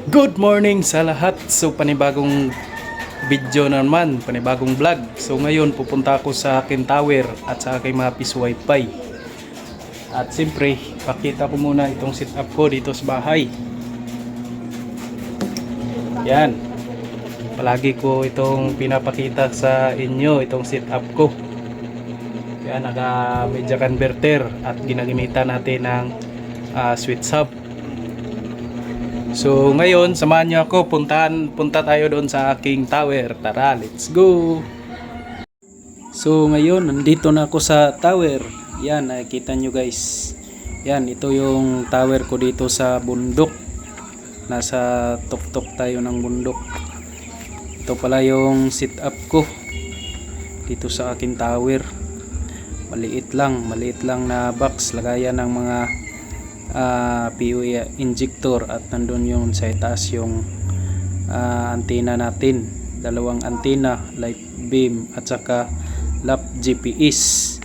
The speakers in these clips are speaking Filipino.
Good morning sa lahat. So panibagong video na naman, panibagong vlog. So ngayon pupunta ako sa akin tower at sa aking mga piso wifi. At siyempre, pakita ko muna itong setup ko dito sa bahay. Yan. Palagi ko itong pinapakita sa inyo, itong setup ko. Yan, naka media converter at ginagamitan natin ng switch hub. So ngayon, samahan niyo ako, punta tayo doon sa aking tower. Tara, let's go. So ngayon, nandito na ako sa tower. Yan, nakikita nyo guys. Yan, ito yung tower ko dito sa bundok. Nasa tuktok tayo ng bundok. Ito pala yung setup ko dito sa aking tower. Maliit lang na box, lagayan ng mga POE injector at nandun yung sa itaas yung antena natin, dalawang antena, light beam at saka lap GPS.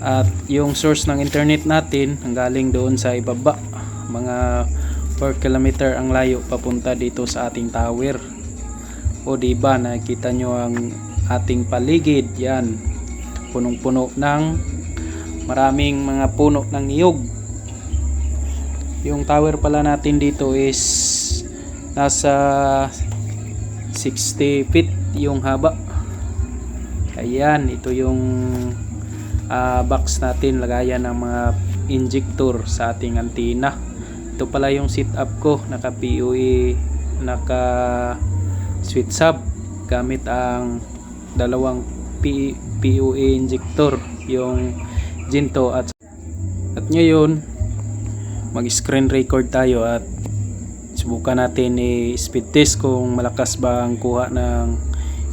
At yung source ng internet natin ang galing doon sa ibaba, mga 4 kilometer ang layo papunta dito sa ating tower. O diba, nakikita nyo ang ating paligid. Yan, punong-puno ng maraming mga puno ng niyog. Yung tower pala natin dito is nasa 60 feet yung haba. Ayan, ito yung box natin, lagayan ng mga injector sa ating antena. Ito pala yung setup ko, naka POE, naka switch hub, gamit ang dalawang POE injector, yung Ginto at ngayon mag-screen record tayo at subukan natin i-speed test kung malakas ba ang kuha ng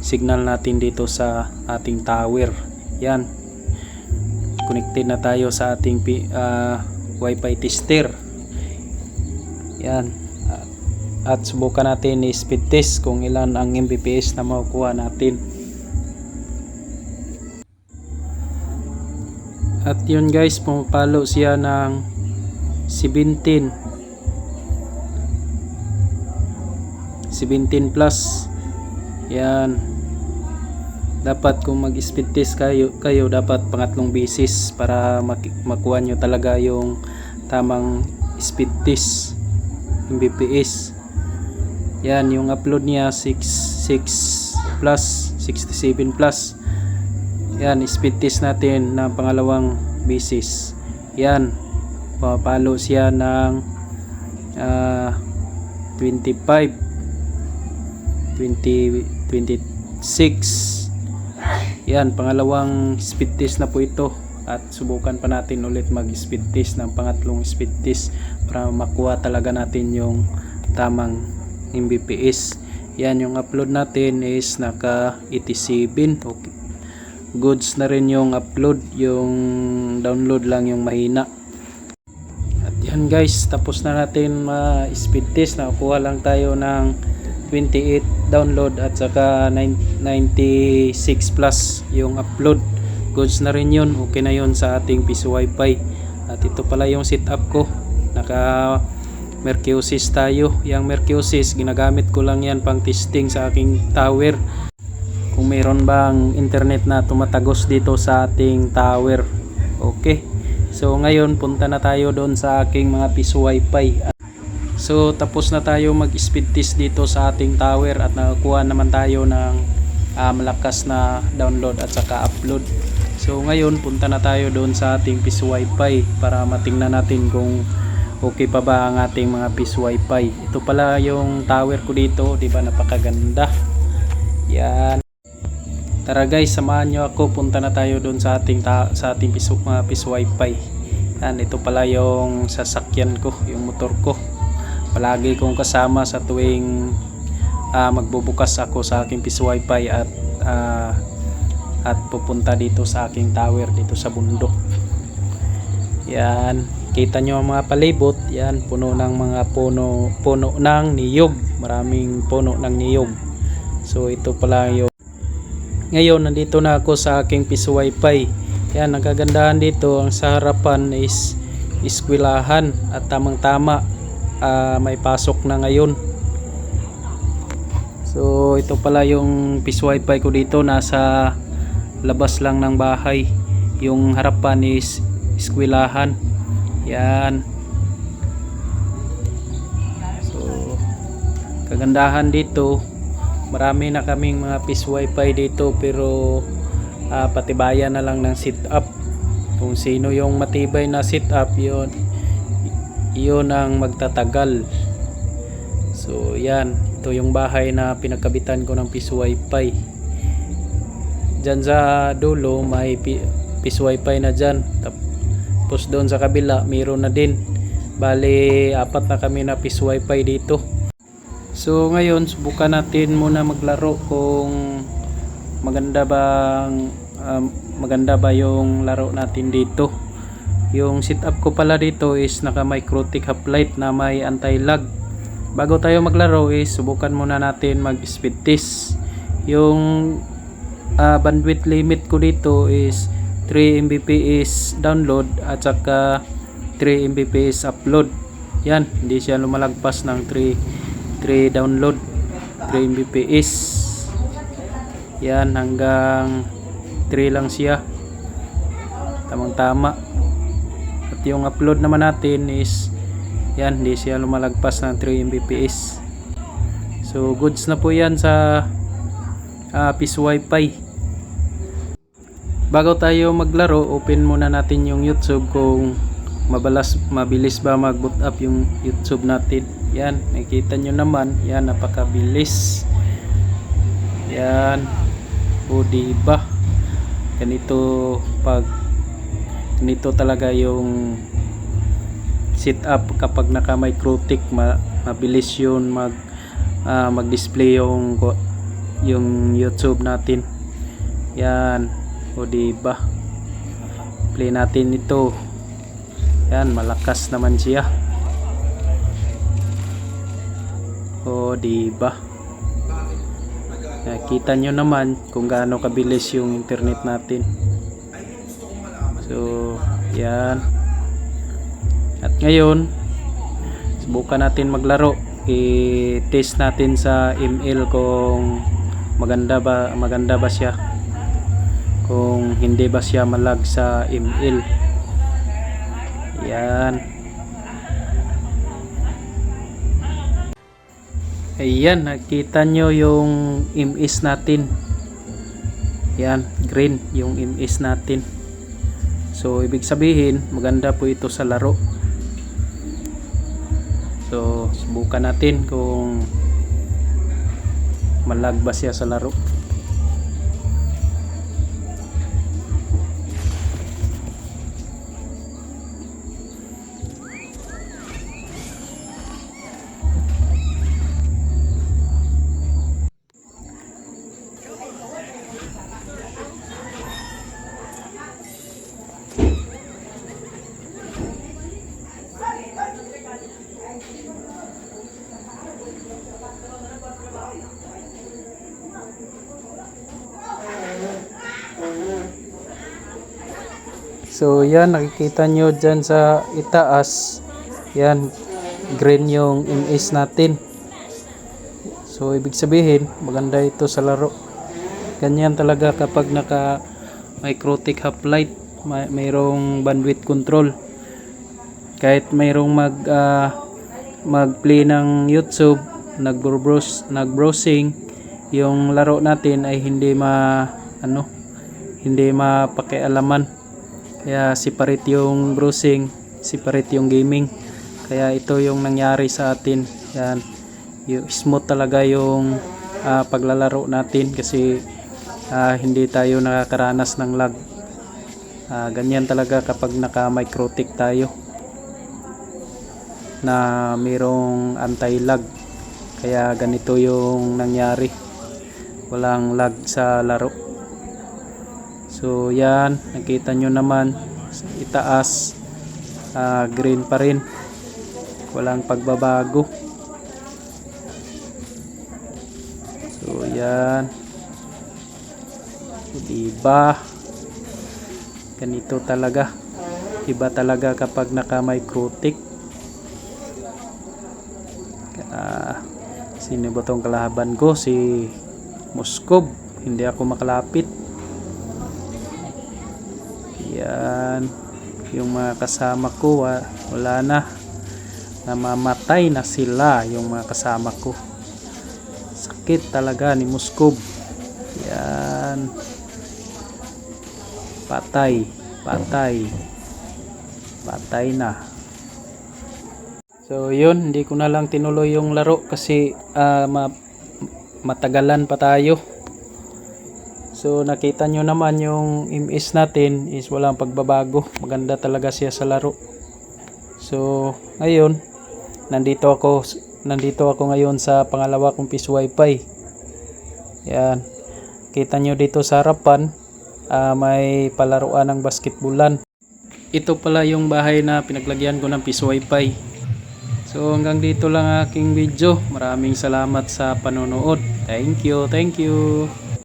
signal natin dito sa ating tower. Yan, connected na tayo sa ating wifi tester. Yan, at subukan natin i-speed test kung ilan ang Mbps na makukuha natin. At yun guys, pumapalo siya ng 17 plus. Yan, dapat kung mag-speed test kayo dapat pangatlong beses para makuha nyo talaga yung tamang speed test Mbps. Yan, yung upload niya 66 plus, 67 plus. Yan, speed test natin na pangalawang beses. Yan, papalo siya ng 25, 20, 26. Yan, pangalawang speed test na po ito. At subukan pa natin ulit mag speed test ng pangatlong speed test para makuha talaga natin yung tamang Mbps. Yan, yung upload natin is naka 87. Okay, goods na rin yung upload, yung download lang yung mahina. Yan guys, tapos na natin speed test. Nakuha lang tayo ng 28 download at saka 96 plus yung upload. Goods na rin yun, okay na yun sa ating piso wifi. At ito pala yung setup ko, naka Mercusis tayo. Yung Mercusis, ginagamit ko lang yan pang testing sa aking tower, kung mayroon bang internet na tumatagos dito sa ating tower. Okay, so ngayon punta na tayo doon sa aking mga piso wifi. So tapos na tayo mag speed test dito sa ating tower at nakakuha naman tayo ng malakas na download at saka upload. So ngayon punta na tayo doon sa ating piso wifi para matingnan natin kung okay pa ba ang ating mga piso wifi. Ito pala yung tower ko dito, di ba, napakaganda. Yan, tara guys, samahan nyo ako, punta na tayo doon sa ating mga piso wifi. Yan, ito pala yung sasakyan ko, yung motor ko. Palagi kong kasama sa tuwing magbubukas ako sa aking piso wifi at pupunta dito sa aking tower dito sa bundok. Yan, kita nyo ang mga palibot. Yan, puno ng mga puno ng niyog, maraming puno ng niyog. So ito pala yung ngayon, nandito na ako sa aking piso wifi. Yan, ang kagandahan dito, ang sa harapan is eskwelahan at tamang tama may pasok na ngayon So ito pala yung Peace Wi-Fi ko dito, nasa labas lang ng bahay. Yung harapan is eskwelahan. Yan. So kagandahan dito, marami na kaming mga Peace Wi-Fi dito, pero patibayan na lang ng setup. Kung sino yung matibay na setup, yun ang magtatagal. So yan, ito yung bahay na pinagkabitan ko ng Peace Wi-Fi. Diyan sa dulo may Peace Wi-Fi na dyan, tapos doon sa kabila mayroon na din. Bali 4 na kami na Peace Wi-Fi dito. So ngayon subukan natin muna maglaro kung maganda ba yung laro natin dito. Yung setup ko pala dito is naka MikroTik half light na may anti-lag. Bago tayo maglaro is subukan muna natin mag speed test. Yung bandwidth limit ko dito is 3 Mbps download at saka 3 Mbps upload. Yan, hindi siya lumalagpas ng 3 download, 3 Mbps. Yan, hanggang 3 lang siya, tamang tama. At yung upload naman natin is yan, hindi siya lumalagpas ng 3 Mbps. So goods na po yan sa Peace Wi-Fi. Bago tayo maglaro, open muna natin yung YouTube kung mabilis ba mag-boot up yung YouTube natin. Yan, nakikita nyo naman, yan, napakabilis. Yan, o diba, ganito talaga yung setup kapag naka MikroTik. Mabilis yun mag-display yung YouTube natin. Yan, o diba, play natin ito. Yan, malakas naman siya. O diba, nakita nyo naman kung gaano kabilis yung internet natin. So yan. At ngayon subukan natin maglaro. I-test natin sa ML kung maganda ba siya, kung hindi ba siya malag sa ML. Yan. Ayan, nakita nyo yung MS natin. Yan, green yung MS natin. So ibig sabihin maganda po ito sa laro. So subukan natin kung malag ba siya sa laro. So yan, nakikita nyo dyan sa itaas, yan, green yung MS natin. So ibig sabihin maganda ito sa laro. Ganyan talaga kapag naka MikroTik half light, mayroong bandwidth control. Kahit mayroong mag-play ng YouTube, nag-browsing, yung laro natin ay hindi mapakialaman. Kaya separate yung browsing, separate yung gaming. Kaya ito yung nangyari sa atin. Yan, smooth talaga yung paglalaro natin kasi hindi tayo nakakaranas ng lag. Ganyan talaga kapag naka MikroTik tayo na mayroong anti-lag. Kaya ganito yung nangyari, walang lag sa laro. So yan, nakita nyo naman sa itaas, green pa rin, walang pagbabago. So yan, diba, ganito talaga, iba talaga kapag naka MikroTik. Sino ba tong kalaban ko? Si Moskob. Hindi ako makalapit. Yan. Yung mga kasama ko, wala na. Namamatay na sila yung mga kasama ko. Sakit talaga ni Moskob. Yan. Patay. Patay. Patay na. So yun, hindi ko na lang tinuloy yung laro kasi matagalan pa tayo. So nakita nyo naman yung MS natin is walang pagbabago. Maganda talaga siya sa laro. So ayun, nandito ako ngayon sa pangalawa kong piece wifi. Yan. Kita nyo dito sa harapan, may palaruan ng basketballan. Ito pala yung bahay na pinaglagyan ko ng piece wifi. So hanggang dito lang aking video. Maraming salamat sa panonood. Thank you.